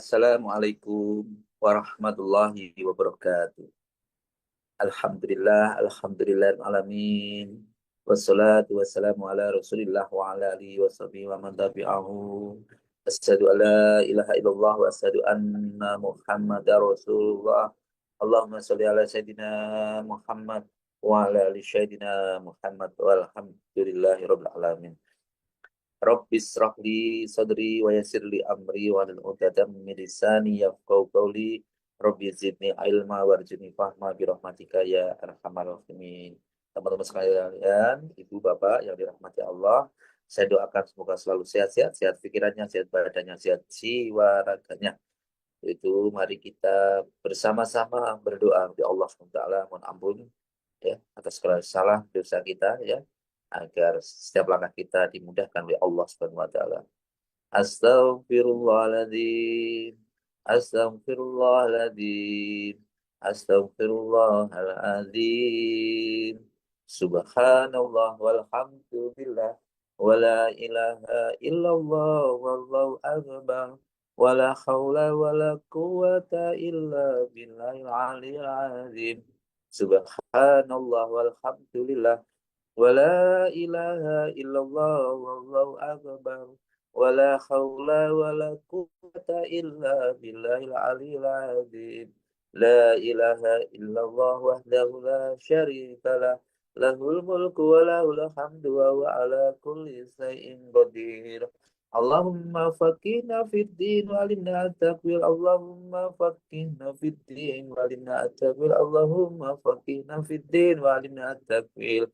Assalamualaikum warahmatullahi wabarakatuh. Alhamdulillah alamin. Wassalatu wassalamu ala Rasulillah wa ala alihi washabihi wa man tabi'ahu. Asyhadu an la ilaha illallah wa asyhadu anna Muhammadar Rasulullah. Allahumma shalli ala sayyidina Muhammad wa ala ali sayyidina Muhammad walhamdulillahi rabbil alamin. Rabbis rahli sadri wa yassirli amri wa lil 'uqdatam min lisani yafqahu qawli. Rabbi zidni ilma warzuqni fahma bi rahmatika ya arhamar rahimin. Teman-teman sekalian, ibu bapak yang dirahmati Allah, saya doakan semoga selalu sehat-sehat, sehat pikirannya, sehat badannya, sehat jiwa raganya. Itu mari kita bersama-sama berdoa kepada Allah SWT mohon ampun ya atas segala salah dosa kita ya, agar setiap langkah kita dimudahkan oleh Allah Subhanahu wa taala. Astaghfirullahaladzim. Astaghfirullahaladzim. Astaghfirullahaladzim. Subhanallah walhamdulillah wala ilaha illallah wallahu akbar wala haula wala quwata illa billahil aliyil azim. Subhanallah walhamdulillah wala ilaha illallah wallahu akbar wala haula wala quwwata illa billahil aliyil azim. La ilaha illallah wahdahu la syarika lah, lahul mulku wa lahul hamdu wa huwa ala kulli syai'in qadir. Allahumma faqihna fid din wa alimna at-taqwil. Allahumma faqihna fid din wa alimna at-taqwil. Allahumma faqihna fid din wa alimna at-taqwil.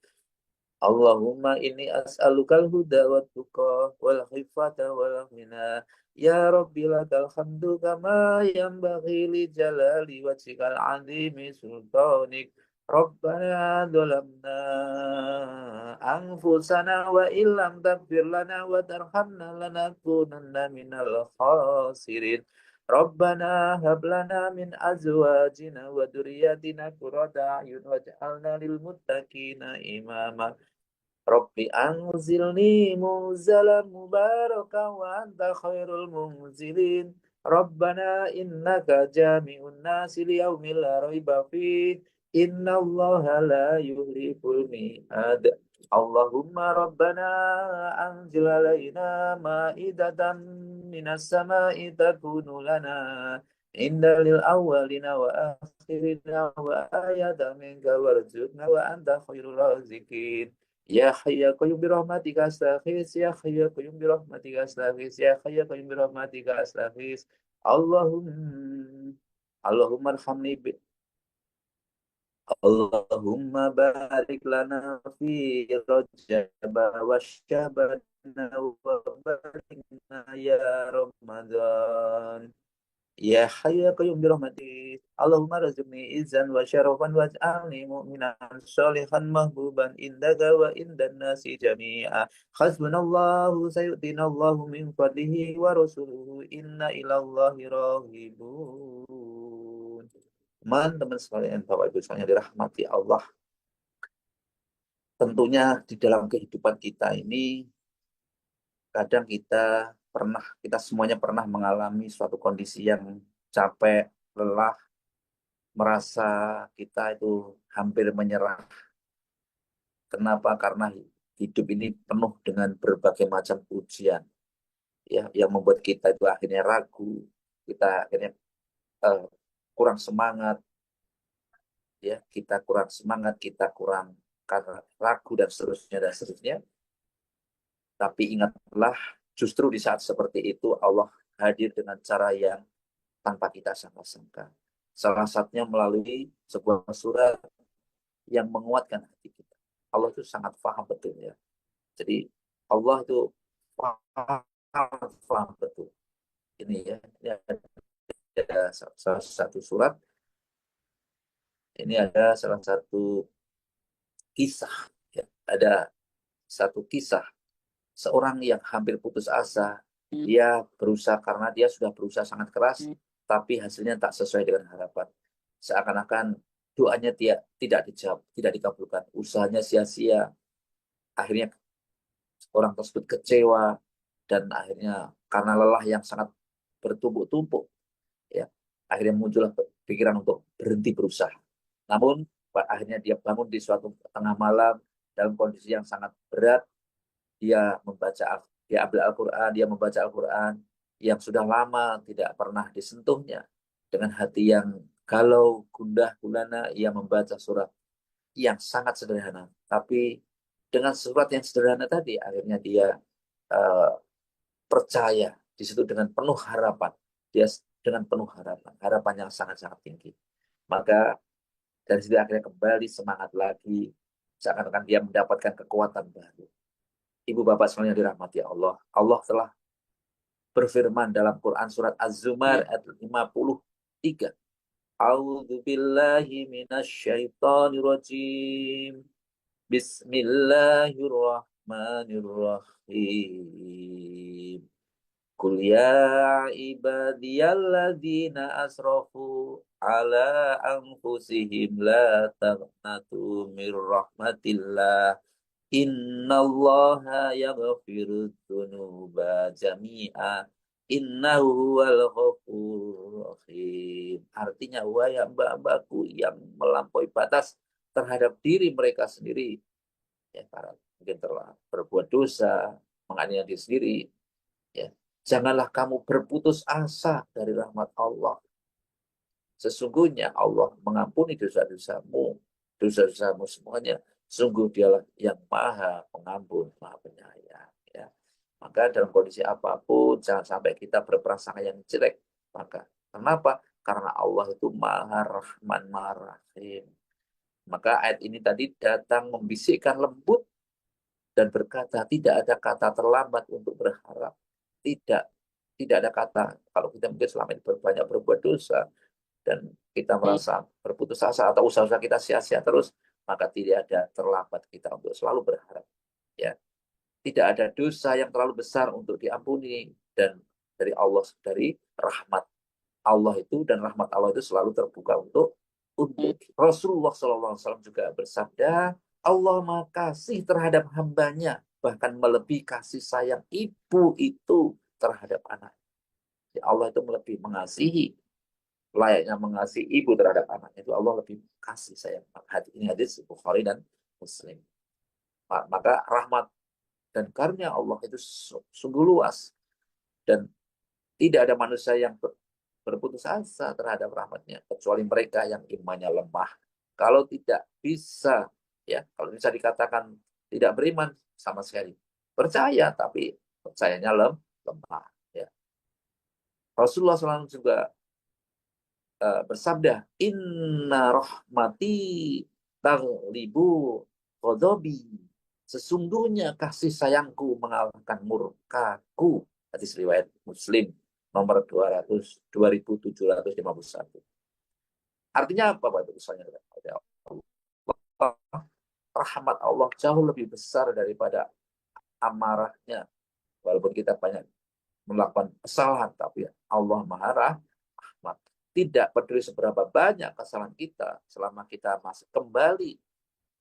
Allahumma inni as'alukal huda wa tuqa wal khifata wal ghina. Ya Rabbi lakal hamdu kama yanbaghi li jalali wajhikal azimi sultanik. Rabbana dhalamna anfusana wa illam taghfir lana wa tarhamna lanakunanna minal khasirin. Rabbana hab lana min azwajina wa dhurriyyatina qurrata a'yun waj'alna lil muttaqina imama. Rabbi anzilni munzalan mubarakan wa anta khairul munzilin. Rabbana innaka jami'un nasi liyaumin la raiba fih. Inna allaha la yuhliful mi'ad. Allahumma rabbana anzil alaina ma'idatan minas sama'i takunu lana inda lil awwalina wa akhirina wa ayatan minka warzuqna wa anta khairul razikin. Ya Hayya Qayyum bi rahmatika astaghis. Ya Hayya Qayyum bi rahmatika astaghis. Ya Hayya Qayyum bi rahmatika astaghis. Allahumma arhamni bi Allahumma barik lana fi Rajab wa Syaban wa balikna ya Ramadan. Ya Hayyu ya Qayyum bi rahmatik. Allahumma razuqni izzan wa syarafan waj'alni mu'minan sholihan mahbuban indaka wa indan nasi jami'a. Hasbunallahu sayu'tinallahu min fadlihi wa rasuluhu inna ilallahi rahibun. Teman-teman sekalian, Bapak Ibu sekalian dirahmati Allah. Tentunya di dalam kehidupan kita ini kadang kita semuanya pernah mengalami suatu kondisi yang capek, lelah, merasa kita itu hampir menyerah. Kenapa? Karena hidup ini penuh dengan berbagai macam ujian, ya, yang membuat kita itu akhirnya ragu, kita akhirnya kurang semangat, ya, kita kurang semangat, kita kurang karena ragu dan seterusnya dan seterusnya. Tapi ingatlah, justru di saat seperti itu Allah hadir dengan cara yang tanpa kita sangka-sangka. Salah satunya melalui sebuah surat yang menguatkan hati kita. Allah itu sangat paham betul ya. Jadi Allah itu paham betul. Ini ya, ini ada salah satu surat. Ini ada salah satu kisah. Ya. Ada satu kisah seorang yang hampir putus asa. Dia berusaha karena dia sudah berusaha sangat keras, tapi hasilnya tak sesuai dengan harapan. Seakan-akan doanya tidak dijawab, tidak dikabulkan. Usahanya sia-sia. Akhirnya orang tersebut kecewa dan akhirnya karena lelah yang sangat bertumpuk-tumpuk, akhirnya muncullah pikiran untuk berhenti berusaha. Namun akhirnya dia bangun di suatu tengah malam dalam kondisi yang sangat berat. Dia ambil Al-Quran, dia membaca Al-Quran yang sudah lama tidak pernah disentuhnya. Dengan hati yang galau, gundah, gulana, ia membaca surat yang sangat sederhana. Tapi dengan surat yang sederhana tadi, akhirnya dia uh, percaya di situ dengan penuh harapan. Dia dengan penuh harapan, harapan yang sangat-sangat tinggi. Maka dari situ akhirnya kembali semangat lagi, seakan-akan dia mendapatkan kekuatan baru. Ibu bapak sekalian dirahmati Allah, Allah telah berfirman dalam Quran surat Az-Zumar ayat 53. A'udzu billahi minasyaitonir rajim. Bismillahirrahmanirrahim. Qul ya ibadiyalladzina asrafu ala anfusihim la taqnatu mir rahmatillah. Innallaha yaghfiru dzunuba jami'a. Innahu huwal ghafurur rahim. Artinya, wahai hamba-hambaku yang melampaui batas terhadap diri mereka sendiri, ya, para mungkin telah berbuat dosa, menganiaya diri sendiri, ya, janganlah kamu berputus asa dari rahmat Allah. Sesungguhnya Allah mengampuni dosa-dosamu, dosa-dosamu semuanya. Sungguh dialah yang maha pengampun, maha penyayang. Ya. Maka dalam kondisi apapun, jangan sampai kita berprasangka yang jelek. Maka kenapa? Karena Allah itu maha rahman, maha rahim. Maka ayat ini tadi datang membisikkan lembut dan berkata, tidak ada kata terlambat untuk berharap. Tidak, tidak ada kata. Kalau kita mungkin selama ini banyak berbuat dosa, dan kita merasa berputus asa atau usaha-usaha kita sia-sia terus, maka tidak ada terlambat kita untuk selalu berharap. Ya, tidak ada dosa yang terlalu besar untuk diampuni, dan dari Allah, dari rahmat Allah itu dan rahmat Allah itu selalu terbuka untuk Rasulullah SAW juga bersabda, Allah Maha Kasih terhadap hambanya, bahkan melebihi kasih sayang ibu itu terhadap anak. Allah itu lebih mengasihi, layaknya mengasihi ibu terhadap anaknya, itu Allah lebih kasih sayang. Ini hadis Bukhari dan Muslim. Maka rahmat dan karunia Allah itu sungguh luas, dan tidak ada manusia yang berputus asa terhadap rahmatnya kecuali mereka yang imannya lemah. Kalau tidak bisa, ya, kalau bisa dikatakan tidak beriman sama sekali, percaya tapi percayanya lemah. Ya. Rasulullah SAW juga bersabda, Inna rahmati taghlibu ghadabi. Sesungguhnya kasih sayangku mengalahkan murkaku. Hadis riwayat Muslim nomor 2751. Artinya apa, Bapak Ibu? Rahmat Allah jauh lebih besar daripada amarahnya. Walaupun kita banyak melakukan kesalahan, tapi Allah Maha Rahmat. Tidak peduli seberapa banyak kesalahan kita, selama kita masih kembali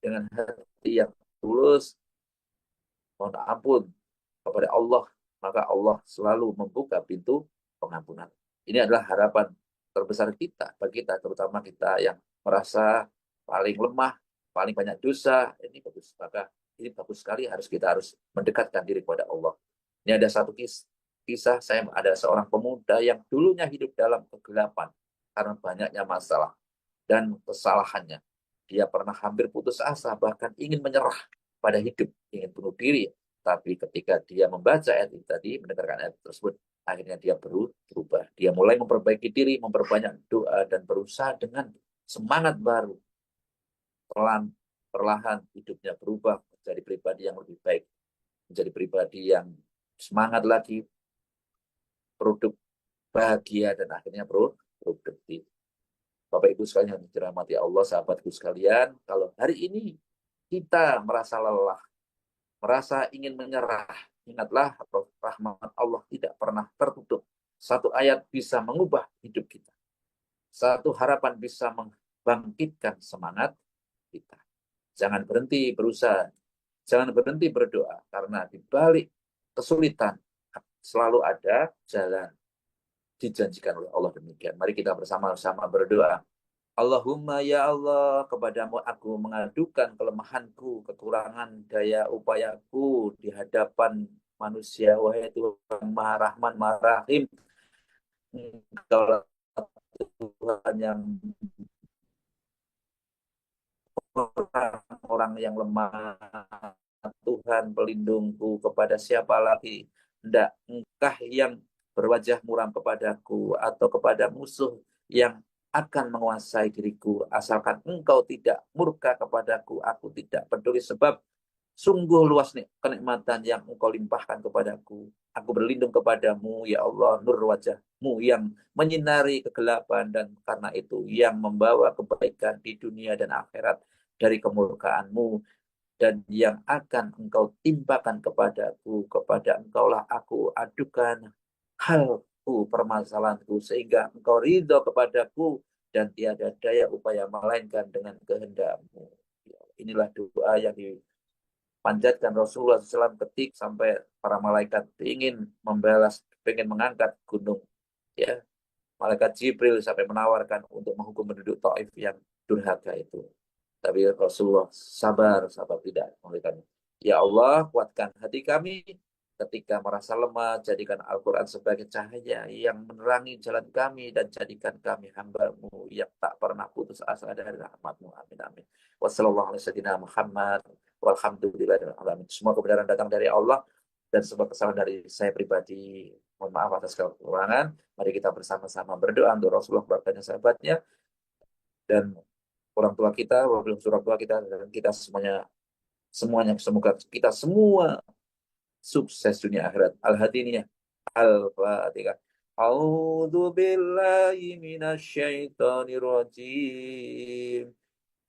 dengan hati yang tulus, mohon ampun kepada Allah, maka Allah selalu membuka pintu pengampunan. Ini adalah harapan terbesar kita, bagi kita, terutama kita yang merasa paling lemah, paling banyak dosa. Ini bagus, maka ini bagus sekali, kita harus mendekatkan diri kepada Allah. Ini ada satu kisah, saya ada seorang pemuda yang dulunya hidup dalam kegelapan karena banyaknya masalah dan kesalahannya. Dia pernah hampir putus asa, bahkan ingin menyerah pada hidup, ingin bunuh diri. Tapi ketika dia membaca ayat ini tadi, mendengarkan ayat tersebut, akhirnya dia berubah. Dia mulai memperbaiki diri, memperbanyak doa, dan berusaha dengan semangat baru. Perlahan hidupnya berubah menjadi pribadi yang lebih baik, menjadi pribadi yang semangat lagi, produk bahagia, dan akhirnya produktif. Bapak Ibu sekalian yang dirahmati Allah, sahabatku sekalian, kalau hari ini kita merasa lelah, merasa ingin menyerah, ingatlah rahmat Allah tidak pernah tertutup. Satu ayat bisa mengubah hidup kita. Satu harapan bisa membangkitkan semangat kita. Jangan berhenti berusaha, jangan berhenti berdoa, karena di balik kesulitan selalu ada jalan. dijanjikan oleh Allah demikian. Mari kita bersama-sama berdoa. Allahumma ya Allah, kepadamu aku mengadukan kelemahanku, kekurangan daya upayaku di hadapan manusia. Wahai Tuhan Maha Rahman, Maha Rahim, Engkau Tuhan yang orang yang lemah, Tuhan pelindungku, kepada siapa lagi hendak Engkau yang berwajah muram kepadaku atau kepada musuh yang akan menguasai diriku, asalkan Engkau tidak murka kepadaku, aku tidak peduli, sebab sungguh luas nih kenikmatan yang Engkau limpahkan kepadaku. Aku berlindung kepadamu, ya Allah, nur wajahmu yang menyinari kegelapan, dan karena itu yang membawa kebaikan di dunia dan akhirat dari kemurkaanmu, dan yang akan Engkau timpakan kepadaku. Kepada Engkaulah aku adukan halku, permasalahanku, sehingga Engkau ridho kepadaku, dan tiada daya upaya melainkan dengan kehendakmu. Inilah doa yang panjatkan Rasulullah SAW ketik sampai para malaikat ingin membalas, ingin mengangkat gunung. Ya, malaikat Jibril sampai menawarkan untuk menghukum penduduk Taif yang durhaka itu. Tapi Rasulullah sabar, sabar tidak memberikan. Ya Allah, kuatkan hati kami ketika merasa lemah, jadikan Al-Quran sebagai cahaya yang menerangi jalan kami, dan jadikan kami hamba-Mu yang tak pernah putus asa dari rahmat-Mu. Amin, amin. Wassalamualaikum Muhammad. Walhamdulillahirrahmanirrahim. Semua kebenaran datang dari Allah, dan semua kesalahan dari saya pribadi. Mohon maaf atas kekurangan. Mari kita bersama-sama berdoa untuk Rasulullah, keluarganya, sahabatnya, dan orang tua kita, wabil orang tua kita, dan kita semuanya semoga kita semua sukses dunia akhirat. Al-Hadiniyah. Al-Fatihah. A'udzu billahi minasyaitonir rajim.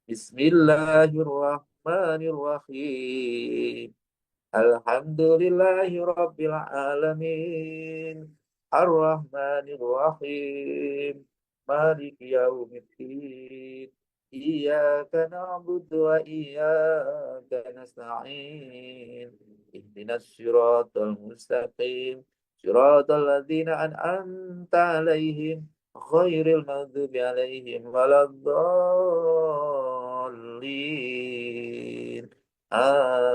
Bismillahirrahmanirrahim. Alhamdulillahi rabbil alamin. Ar-Rahmanir Rahim. Maliki yaumiddin. Iyyaka na'budu wa iyyaka nasta'in. Ihdinas siratal mustaqim. Siratal ladzina an'amta 'alaihim ghairil maghdubi 'alaihim waladdallin. Amin.